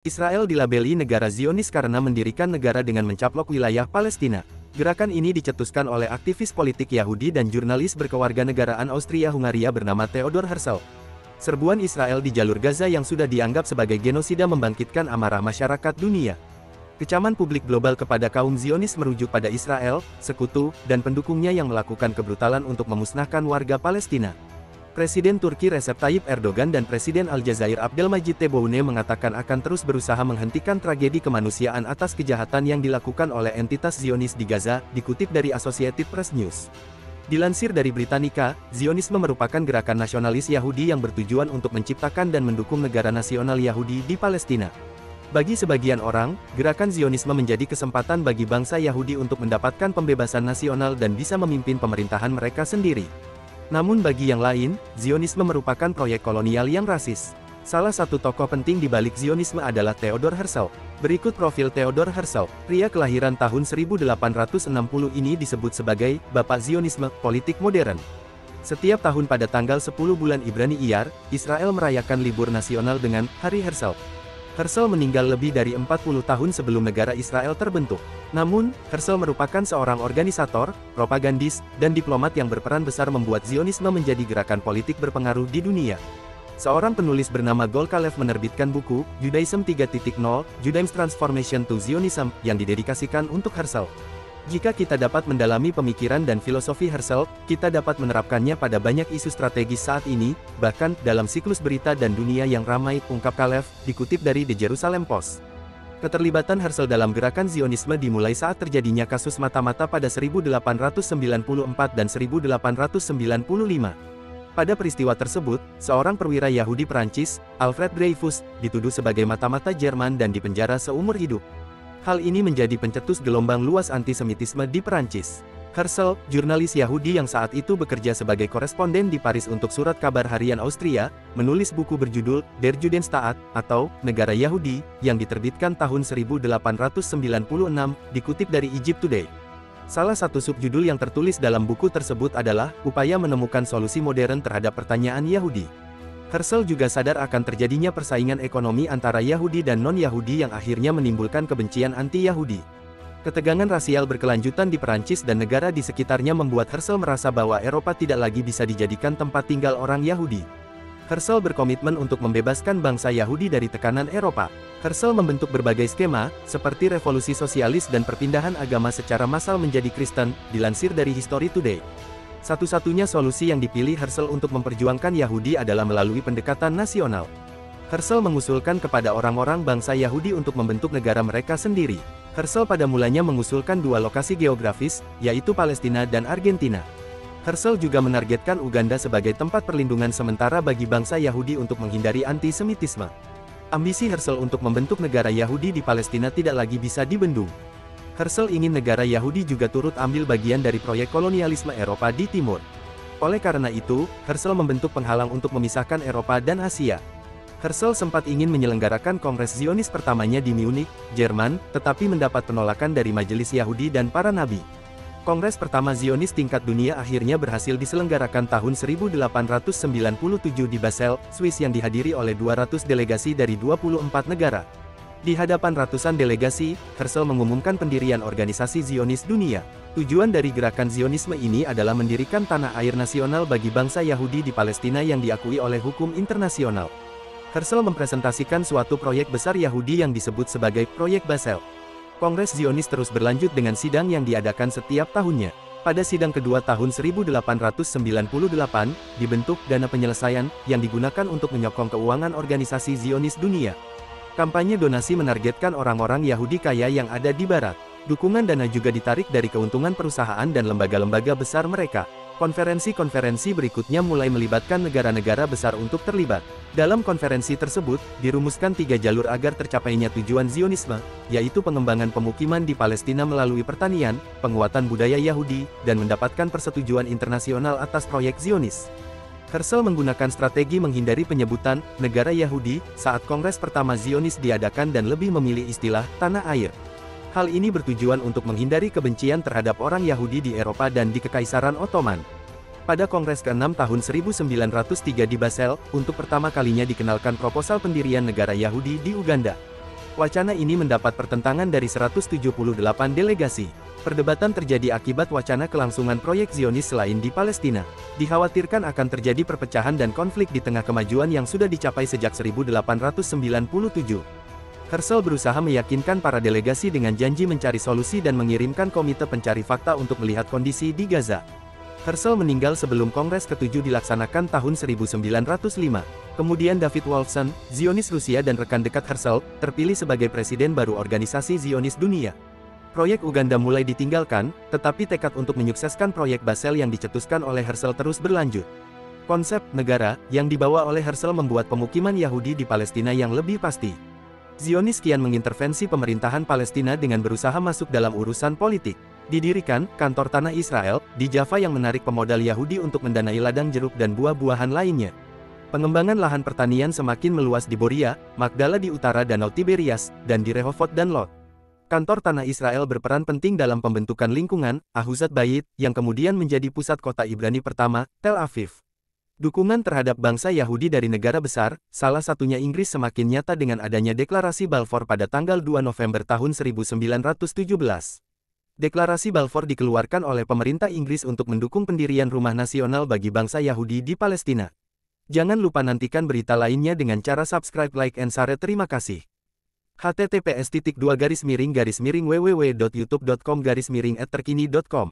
Israel dilabeli negara Zionis karena mendirikan negara dengan mencaplok wilayah Palestina. Gerakan ini dicetuskan oleh aktivis politik Yahudi dan jurnalis berkewarganegaraan Austria-Hungaria bernama Theodor Herzl. Serbuan Israel di jalur Gaza yang sudah dianggap sebagai genosida membangkitkan amarah masyarakat dunia. Kecaman publik global kepada kaum Zionis merujuk pada Israel, sekutu, dan pendukungnya yang melakukan kebrutalan untuk memusnahkan warga Palestina. Presiden Turki Recep Tayyip Erdogan dan Presiden Aljazair Abdelmajid Tebboune mengatakan akan terus berusaha menghentikan tragedi kemanusiaan atas kejahatan yang dilakukan oleh entitas Zionis di Gaza, dikutip dari Associated Press News. Dilansir dari Britannica, Zionisme merupakan gerakan nasionalis Yahudi yang bertujuan untuk menciptakan dan mendukung negara nasional Yahudi di Palestina. Bagi sebagian orang, gerakan Zionisme menjadi kesempatan bagi bangsa Yahudi untuk mendapatkan pembebasan nasional dan bisa memimpin pemerintahan mereka sendiri. Namun bagi yang lain, Zionisme merupakan proyek kolonial yang rasis. Salah satu tokoh penting di balik Zionisme adalah Theodor Herzl. Berikut profil Theodor Herzl. Pria kelahiran tahun 1860 ini disebut sebagai Bapak Zionisme politik modern. Setiap tahun pada tanggal 10 bulan Ibrani Iyar, Israel merayakan libur nasional dengan Hari Herzl. Herzl meninggal lebih dari 40 tahun sebelum negara Israel terbentuk. Namun, Herzl merupakan seorang organisator, propagandis, dan diplomat yang berperan besar membuat Zionisme menjadi gerakan politik berpengaruh di dunia. Seorang penulis bernama Gol Kalev menerbitkan buku, Judaism 3.0, Judaism's Transformation to Zionism, yang didedikasikan untuk Herzl. Jika kita dapat mendalami pemikiran dan filosofi Herzl, kita dapat menerapkannya pada banyak isu strategis saat ini, bahkan dalam siklus berita dan dunia yang ramai, ungkap Kalev, dikutip dari The Jerusalem Post. Keterlibatan Herzl dalam gerakan Zionisme dimulai saat terjadinya kasus mata-mata pada 1894 dan 1895. Pada peristiwa tersebut, seorang perwira Yahudi Perancis, Alfred Dreyfus, dituduh sebagai mata-mata Jerman dan dipenjara seumur hidup. Hal ini menjadi pencetus gelombang luas antisemitisme di Perancis. Herzl, jurnalis Yahudi yang saat itu bekerja sebagai koresponden di Paris untuk surat kabar harian Austria, menulis buku berjudul Der Judenstaat, atau Negara Yahudi, yang diterbitkan tahun 1896, dikutip dari Egypt Today. Salah satu subjudul yang tertulis dalam buku tersebut adalah Upaya Menemukan Solusi Modern Terhadap Pertanyaan Yahudi. Herzl juga sadar akan terjadinya persaingan ekonomi antara Yahudi dan non-Yahudi yang akhirnya menimbulkan kebencian anti-Yahudi. Ketegangan rasial berkelanjutan di Perancis dan negara di sekitarnya membuat Herzl merasa bahwa Eropa tidak lagi bisa dijadikan tempat tinggal orang Yahudi. Herzl berkomitmen untuk membebaskan bangsa Yahudi dari tekanan Eropa. Herzl membentuk berbagai skema, seperti revolusi sosialis dan perpindahan agama secara massal menjadi Kristen, dilansir dari History Today. Satu-satunya solusi yang dipilih Herzl untuk memperjuangkan Yahudi adalah melalui pendekatan nasional. Herzl mengusulkan kepada orang-orang bangsa Yahudi untuk membentuk negara mereka sendiri. Herzl pada mulanya mengusulkan dua lokasi geografis, yaitu Palestina dan Argentina. Herzl juga menargetkan Uganda sebagai tempat perlindungan sementara bagi bangsa Yahudi untuk menghindari antisemitisme. Ambisi Herzl untuk membentuk negara Yahudi di Palestina tidak lagi bisa dibendung. Herzl ingin negara Yahudi juga turut ambil bagian dari proyek kolonialisme Eropa di Timur. Oleh karena itu, Herzl membentuk penghalang untuk memisahkan Eropa dan Asia. Herzl sempat ingin menyelenggarakan Kongres Zionis pertamanya di Munich, Jerman, tetapi mendapat penolakan dari Majelis Yahudi dan para nabi. Kongres pertama Zionis tingkat dunia akhirnya berhasil diselenggarakan tahun 1897 di Basel, Swiss yang dihadiri oleh 200 delegasi dari 24 negara. Di hadapan ratusan delegasi, Herzl mengumumkan pendirian organisasi Zionis dunia. Tujuan dari gerakan Zionisme ini adalah mendirikan tanah air nasional bagi bangsa Yahudi di Palestina yang diakui oleh hukum internasional. Herzl mempresentasikan suatu proyek besar Yahudi yang disebut sebagai Proyek Basel. Kongres Zionis terus berlanjut dengan sidang yang diadakan setiap tahunnya. Pada sidang kedua tahun 1898, dibentuk dana penyelesaian, yang digunakan untuk menyokong keuangan organisasi Zionis dunia. Kampanye donasi menargetkan orang-orang Yahudi kaya yang ada di Barat. Dukungan dana juga ditarik dari keuntungan perusahaan dan lembaga-lembaga besar mereka. Konferensi-konferensi berikutnya mulai melibatkan negara-negara besar untuk terlibat. Dalam konferensi tersebut, dirumuskan 3 jalur agar tercapainya tujuan Zionisme, yaitu pengembangan pemukiman di Palestina melalui pertanian, penguatan budaya Yahudi, dan mendapatkan persetujuan internasional atas proyek Zionis. Herzl menggunakan strategi menghindari penyebutan negara Yahudi saat Kongres pertama Zionis diadakan dan lebih memilih istilah tanah air. Hal ini bertujuan untuk menghindari kebencian terhadap orang Yahudi di Eropa dan di Kekaisaran Ottoman. Pada Kongres ke-6 tahun 1903 di Basel, untuk pertama kalinya dikenalkan proposal pendirian negara Yahudi di Uganda. Wacana ini mendapat pertentangan dari 178 delegasi. Perdebatan terjadi akibat wacana kelangsungan proyek Zionis selain di Palestina. Dikhawatirkan akan terjadi perpecahan dan konflik di tengah kemajuan yang sudah dicapai sejak 1897. Herzl berusaha meyakinkan para delegasi dengan janji mencari solusi dan mengirimkan komite pencari fakta untuk melihat kondisi di Gaza. Herzl meninggal sebelum Kongres ke-7 dilaksanakan tahun 1905. Kemudian David Wolfson, Zionis Rusia dan rekan dekat Herzl, terpilih sebagai presiden baru organisasi Zionis Dunia. Proyek Uganda mulai ditinggalkan, tetapi tekad untuk menyukseskan proyek Basel yang dicetuskan oleh Herzl terus berlanjut. Konsep negara yang dibawa oleh Herzl membuat pemukiman Yahudi di Palestina yang lebih pasti. Zionis kian mengintervensi pemerintahan Palestina dengan berusaha masuk dalam urusan politik. Didirikan kantor tanah Israel di Jaffa yang menarik pemodal Yahudi untuk mendanai ladang jeruk dan buah-buahan lainnya. Pengembangan lahan pertanian semakin meluas di Boria, Magdala di utara Danau Tiberias, dan di Rehovot dan Lod. Kantor tanah Israel berperan penting dalam pembentukan lingkungan, Ahuzat Bait, yang kemudian menjadi pusat kota Ibrani pertama, Tel Aviv. Dukungan terhadap bangsa Yahudi dari negara besar, salah satunya Inggris semakin nyata dengan adanya Deklarasi Balfour pada tanggal 2 November tahun 1917. Deklarasi Balfour dikeluarkan oleh pemerintah Inggris untuk mendukung pendirian rumah nasional bagi bangsa Yahudi di Palestina. Jangan lupa nantikan berita lainnya dengan cara subscribe, like, and share. Terima kasih. https://www.youtube.com/terkini.com